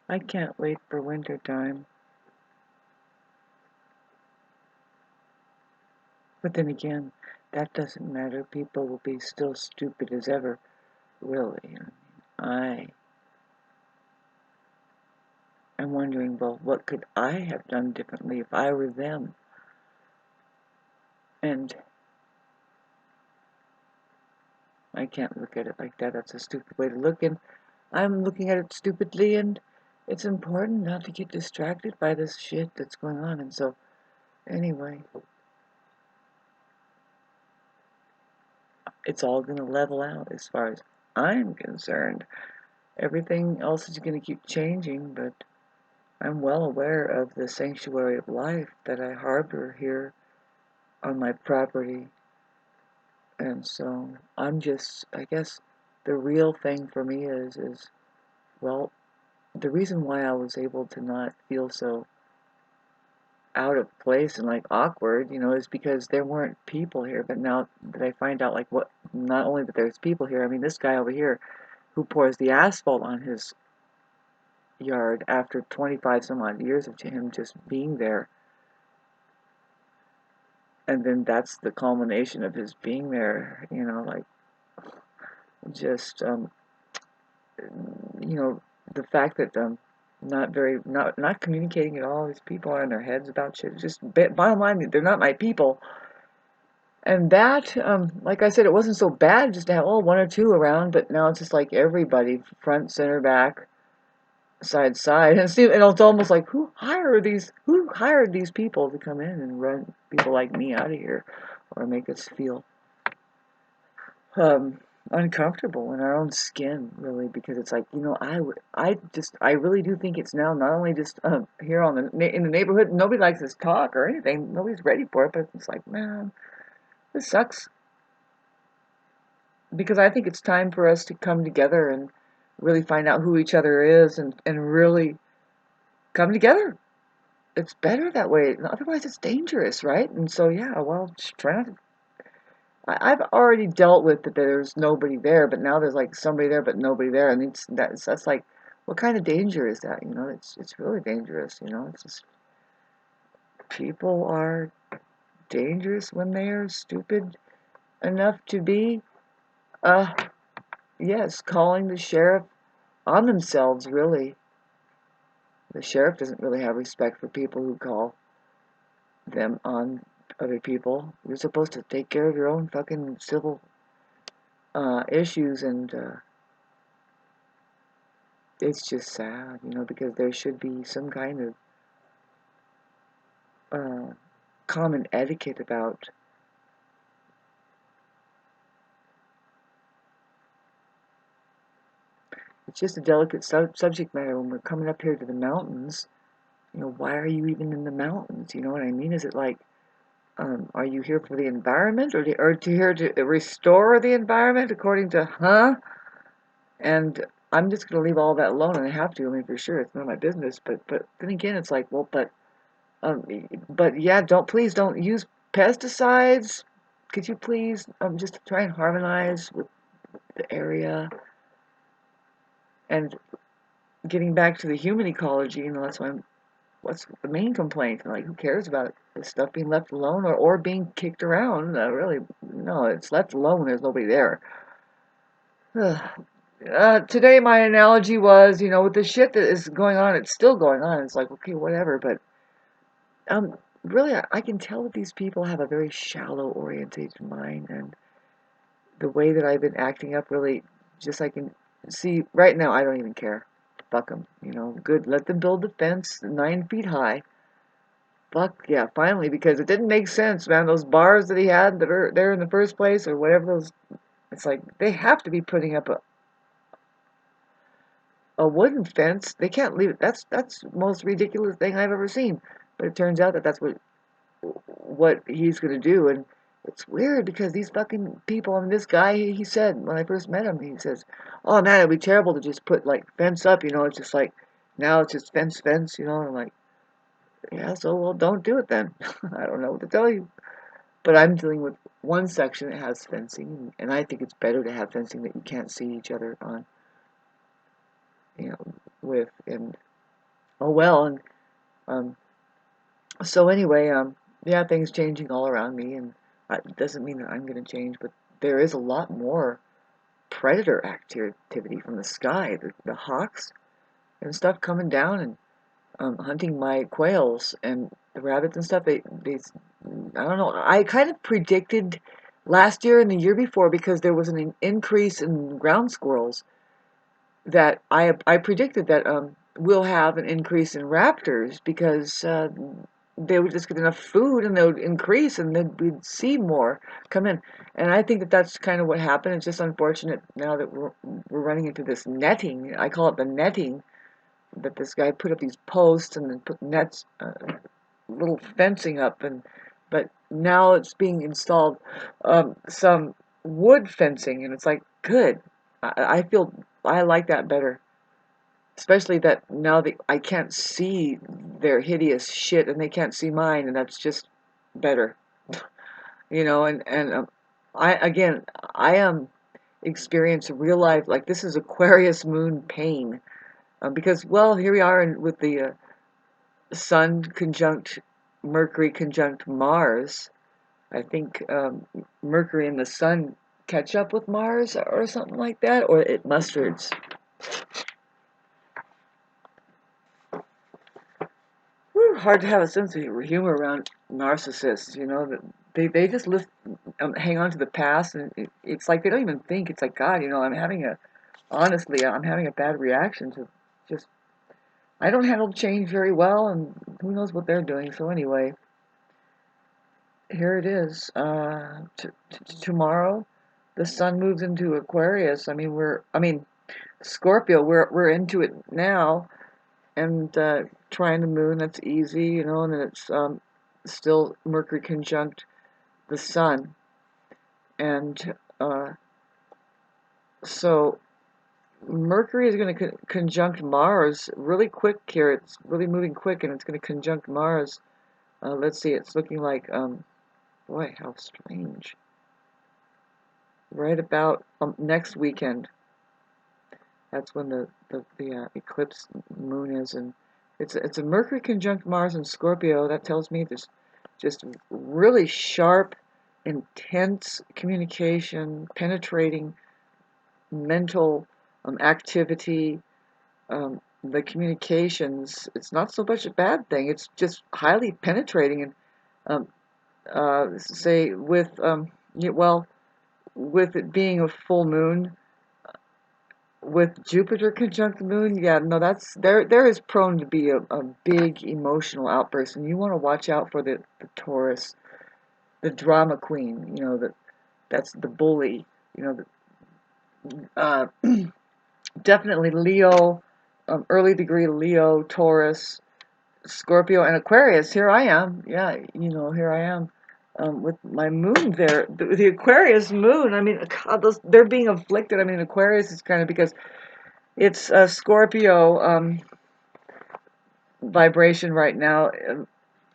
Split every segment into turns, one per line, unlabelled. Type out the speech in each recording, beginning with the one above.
I can't wait for winter time. But then again, that doesn't matter. People will be still stupid as ever, really. I am wondering, well, what could I have done differently if I were them? And I can't look at it like that. That's a stupid way to look, and I'm looking at it stupidly, and it's important not to get distracted by this shit that's going on. And so, anyway, it's all going to level out as far as I'm concerned. Everything else is going to keep changing, but I'm well aware of the sanctuary of life that I harbor here on my property. And so I'm just, I guess the real thing for me is, well, the reason why I was able to not feel so out of place and like awkward, is because there weren't people here. But now that I find out, like, what, not only that there's people here, I mean, this guy over here who pours the asphalt on his yard after 25 some odd years of him just being there, and then that's the culmination of his being there, like, just the fact that not communicating at all. These people are in their heads about shit. Just bottom line, they're not my people. And that, like I said, it wasn't so bad just to have one or two around, but now it's just like everybody, front, center, back, side, and it's almost like who hired these people to come in and run people like me out of here, or make us feel um, uncomfortable in our own skin, really, because it's like, I really do think it's now not only just here in the neighborhood. Nobody likes this talk or anything. Nobody's ready for it, but it's like, man, this sucks, because I think it's time for us to come together and really find out who each other is, and really come together. It's better that way. Otherwise, it's dangerous, right? And so, yeah, well, just try not to. I've already dealt with that there's nobody there, but now there's like somebody there, but nobody there, and that's like, what kind of danger is that? It's really dangerous. It's just, people are dangerous when they are stupid enough to be, uh, yes, calling the sheriff on themselves. Really, the sheriff doesn't really have respect for people who call them on other people. You're supposed to take care of your own fucking civil issues, and it's just sad, because there should be some kind of common etiquette about it's just a delicate subject matter when we're coming up here to the mountains. Why are you even in the mountains? You know what I mean? Is it like, are you here for the environment, or to here to restore the environment according to, huh? And I'm just going to leave all that alone, and I have to. I mean, for sure, it's none of my business. But then again, it's like, well, um, but yeah, please don't use pesticides. Could you please just try and harmonize with the area? And getting back to the human ecology, that's what's the main complaint? Like, who cares about this stuff being left alone, or being kicked around? Really, no, it's left alone. There's nobody there. Today my analogy was, with the shit that is going on, it's still going on. It's like, okay, whatever, but really, I can tell that these people have a very shallow orientated mind, and the way that I've been acting up, really, just, I can see right now, I don't even care. Fuck them, good, let them build the fence 9 feet high. Fuck yeah, finally, because it didn't make sense, man. Those bars that he had that are there in the first place, or whatever those, it's like, they have to be putting up a wooden fence. They can't leave it. That's the most ridiculous thing I've ever seen. But it turns out that that's what he's gonna do, and it's weird because these fucking people. I mean, this guy, he said when I first met him, he says, "Oh man, it'd be terrible to just put like fence up. It's just like now it's just fence. And I'm like, yeah, so well, don't do it then. I don't know what to tell you. But I'm dealing with one section that has fencing, and I think it's better to have fencing that you can't see each other on, with, and Oh well, and um, so anyway, yeah, things changing all around me, and it doesn't mean that I'm going to change, but there is a lot more predator activity from the sky. The hawks and stuff coming down and hunting my quails and the rabbits and stuff. They, I don't know. I kind of predicted last year and the year before because there was an increase in ground squirrels that I predicted that we'll have an increase in raptors because they would just get enough food and they would increase and then we'd see more come in. And I think that that's kind of what happened. It's just unfortunate now that we're running into this netting. I call it the netting, that this guy put up these posts and then put nets, little fencing up, and but now it's being installed some wood fencing, and it's like good. I feel I like that better, especially that now that I can't see their hideous shit and they can't see mine, and that's just better, you know. And I again I am experience real life like this is Aquarius moon pain because well here we are with the Sun conjunct Mercury conjunct Mars. I think Mercury and the Sun catch up with Mars or something like that, or it mustards. Whew, hard to have a sense of humor around narcissists, you know. That they just hang on to the past, and it's like they don't even think. It's like God, you know. Honestly, I'm having a bad reaction to just. I don't handle change very well, and who knows what they're doing. So anyway, here it is. Tomorrow, the Sun moves into Aquarius. I mean Scorpio. We're into it now, and trying the Moon. That's easy, you know. And then it's still Mercury conjunct the Sun, and so Mercury is going to conjunct Mars really quick here. It's really moving quick, and it's going to conjunct Mars. Let's see. It's looking like boy, how strange. Right about next weekend. That's when the eclipse moon is, and it's a Mercury conjunct Mars in Scorpio. That tells me there's just really sharp, intense communication, penetrating mental activity. The communications, it's not so much a bad thing. It's just highly penetrating, and say with well, with it being a full moon with Jupiter conjunct the moon, yeah, no, that's there is prone to be a big emotional outburst, and you want to watch out for the Taurus, the drama queen, you know, that's the bully, you know, definitely Leo, early degree Leo, Taurus, Scorpio, and Aquarius. Here I am, yeah, you know, here I am. With my moon there, the Aquarius moon. I mean, God, they're being afflicted. I mean, Aquarius is kind of because it's a Scorpio vibration right now.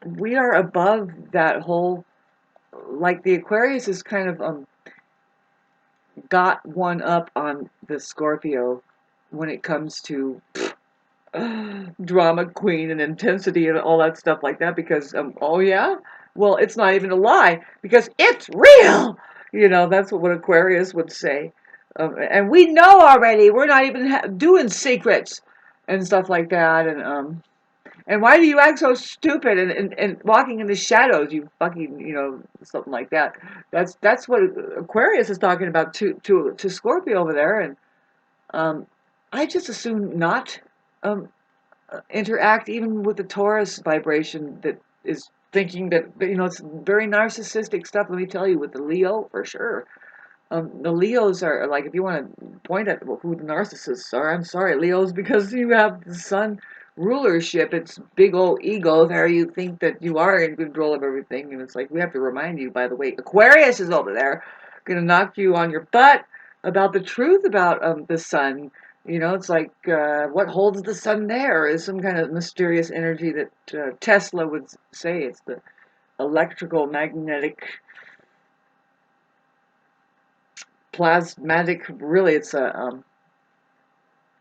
We are above that whole, like the Aquarius is kind of got one up on the Scorpio when it comes to drama queen and intensity and all that stuff like that because oh yeah, well it's not even a lie because it's real. You know that's what Aquarius would say, and we know already. We're not even doing secrets and stuff like that, and why do you act so stupid and walking in the shadows, you fucking, you know, something like that. That's what Aquarius is talking about to Scorpio over there, and um, I just assume not um, interact even with the Taurus vibration that is thinking that, you know, it's very narcissistic stuff. Let me tell you, with the Leo for sure. The Leos are like, if you want to point at who the narcissists are, I'm sorry, Leos, because you have the Sun rulership. It's big old ego. There, you think that you are in control of everything, and it's like we have to remind you. By the way, Aquarius is over there, gonna knock you on your butt about the truth about the Sun. You know, it's like what holds the Sun there is some kind of mysterious energy that Tesla would say it's the electrical magnetic plasmatic, really it's a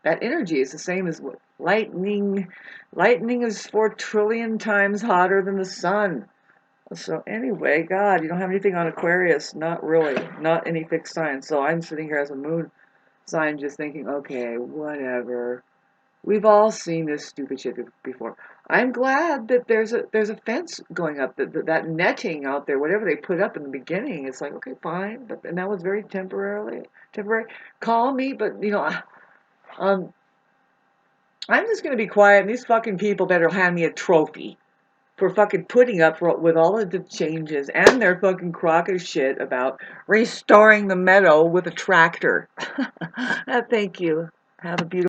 that energy is the same as what lightning. Lightning is 4 trillion times hotter than the sun. So anyway, God, you don't have anything on Aquarius. Not really. Not any fixed sign. So I'm sitting here as a moon sign just thinking, okay, whatever. We've all seen this stupid shit before. I'm glad that there's a fence going up, that netting out there, whatever they put up in the beginning. It's like, okay, fine, but and that was very temporary. Call me, but um, I'm just gonna be quiet, and these fucking people better hand me a trophy for fucking putting up with all of the changes and their fucking crock of shit about restoring the meadow with a tractor. Thank you. Have a beautiful